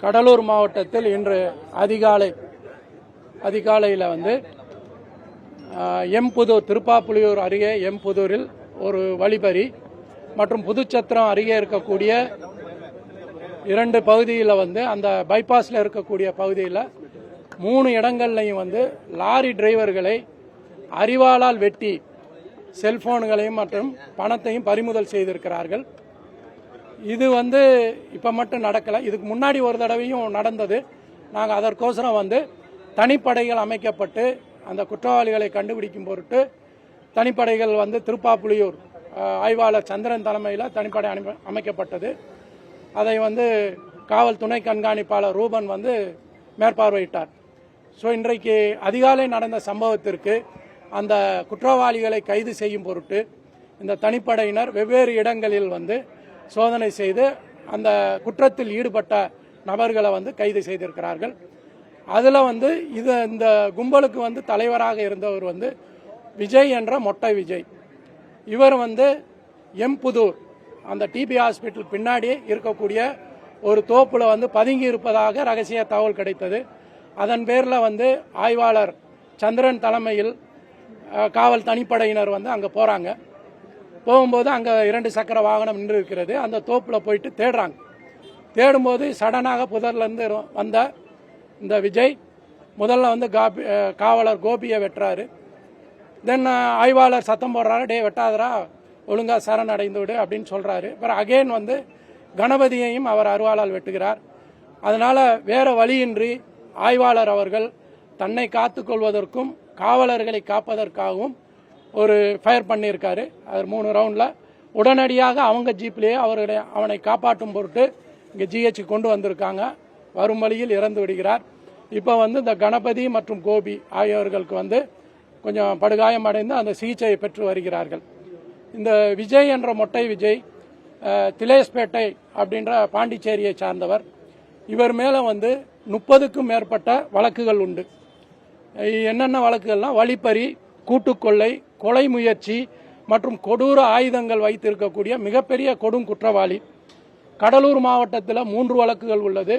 கடலூர் மாவட்டத்தில் இன்று அதிகாலையில் எம்புதூர் திருப்பாப்புலியூர் அருகே எம்புதூரில் ஒரு வழிபறி மற்றும் புதுச்சத்திரம் அருகே இருக்கக்கூடிய இரண்டு பகுதியில் அந்த பைபாஸில் இருக்கக்கூடிய பகுதியில் 3 இடங்கள்லையும் லாரி டிரைவர்களை அரிவாளால் வெட்டி செல்போன்களையும் மற்றும் பணத்தையும் பறிமுதல் செய்திருக்கிறார்கள். இது இப்போ மட்டும் நடக்கலை, இதுக்கு முன்னாடி ஒரு தடவையும் நடந்தது. நாங்கள் அதற்கோசரம் தனிப்படைகள் அமைக்கப்பட்டு அந்த குற்றவாளிகளை கண்டுபிடிக்கும் பொருட்டு தனிப்படைகள் திருப்பாப்புலியூர் ஆய்வாளர் சந்திரன் தலைமையில் தனிப்படை அமைக்கப்பட்டது. அதை காவல் துணை கண்காணிப்பாளர் ரூபன் மேற்பார்வையிட்டார். ஸோ இன்றைக்கு அதிகாலை நடந்த சம்பவத்திற்கு அந்த குற்றவாளிகளை கைது செய்யும் பொருட்டு இந்த தனிப்படையினர் வெவ்வேறு இடங்களில் சோதனை செய்து அந்த குற்றத்தில் ஈடுபட்ட நபர்களை கைது செய்திருக்கிறார்கள். அதில் இந்த கும்பலுக்கு தலைவராக இருந்தவர் விஜய் என்ற மொட்டை விஜய். இவர் எம்புதூர் அந்த டிபி ஹாஸ்பிட்டல் பின்னாடி இருக்கக்கூடிய ஒரு தோப்புல பதுங்கி இருப்பதாக ரகசிய தகவல் கிடைத்தது. அதன் பேரில் ஆய்வாளர் சந்திரன் தலைமையில் காவல் தனிப்படையினர் அங்கே போகிறாங்க. போகும்போது அங்கே 2 சக்கர வாகனம் நின்று இருக்கிறது. அந்த தோப்பில் போயிட்டு தேடுறாங்க. தேடும்போது சடனாக புதர்லேருந்து வந்த இந்த விஜய் முதல்ல காவலர் கோபியை வெட்டுறாரு. தென் ஆய்வாளர் சத்தம் போடுறாரு, டே வெட்டாதரா, ஒழுங்கா சரணடைந்து விடு அப்படின்னு சொல்கிறாரு. அப்புறம் அகெயின் கணபதியையும் அவர் அருவாளால் வெட்டுகிறார். அதனால் வேற வழியின்றி ஆய்வாளர் அவர்கள் தன்னை காத்துக்கொள்வதற்கும் காவலர்களை காப்பதற்காகவும் ஒரு ஃபயர் பண்ணியிருக்காரு. அது 3 ரவுண்டில் உடனடியாக அவங்க ஜீப்லேயே அவனை காப்பாற்றும் பொருட்டு இங்கே ஜிஹெச் கொண்டு வந்திருக்காங்க. வரும் வழியில் இறந்து விடுகிறார். இப்போ இந்த கணபதி மற்றும் கோபி ஆகியோர்களுக்கு கொஞ்சம் படுகாயம் அடைந்து அந்த சிகிச்சையை பெற்று வருகிறார்கள். இந்த விஜய் என்ற மொட்டை விஜய் திலேஸ்பேட்டை அப்படின்ற பாண்டிச்சேரியை சார்ந்தவர். இவர் மேலே 30க்கும் மேற்பட்ட வழக்குகள் உண்டு. என்னென்ன வழக்குகள்லாம் வழிப்பறி, கூட்டுக்கொள்ளை, கொலை முயற்சி மற்றும் கொடூர ஆயுதங்கள் வைத்திருக்கக்கூடிய மிகப்பெரிய கொடும் குற்றவாளி. கடலூர் மாவட்டத்தில் 3 வழக்குகள் உள்ளது.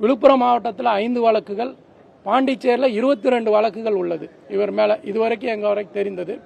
விழுப்புரம் மாவட்டத்தில் 5 வழக்குகள், பாண்டிச்சேரியில் 22 வழக்குகள் உள்ளது இவர் மேலே இதுவரைக்கும் எங்கள் வரைக்கும் தெரிந்தது.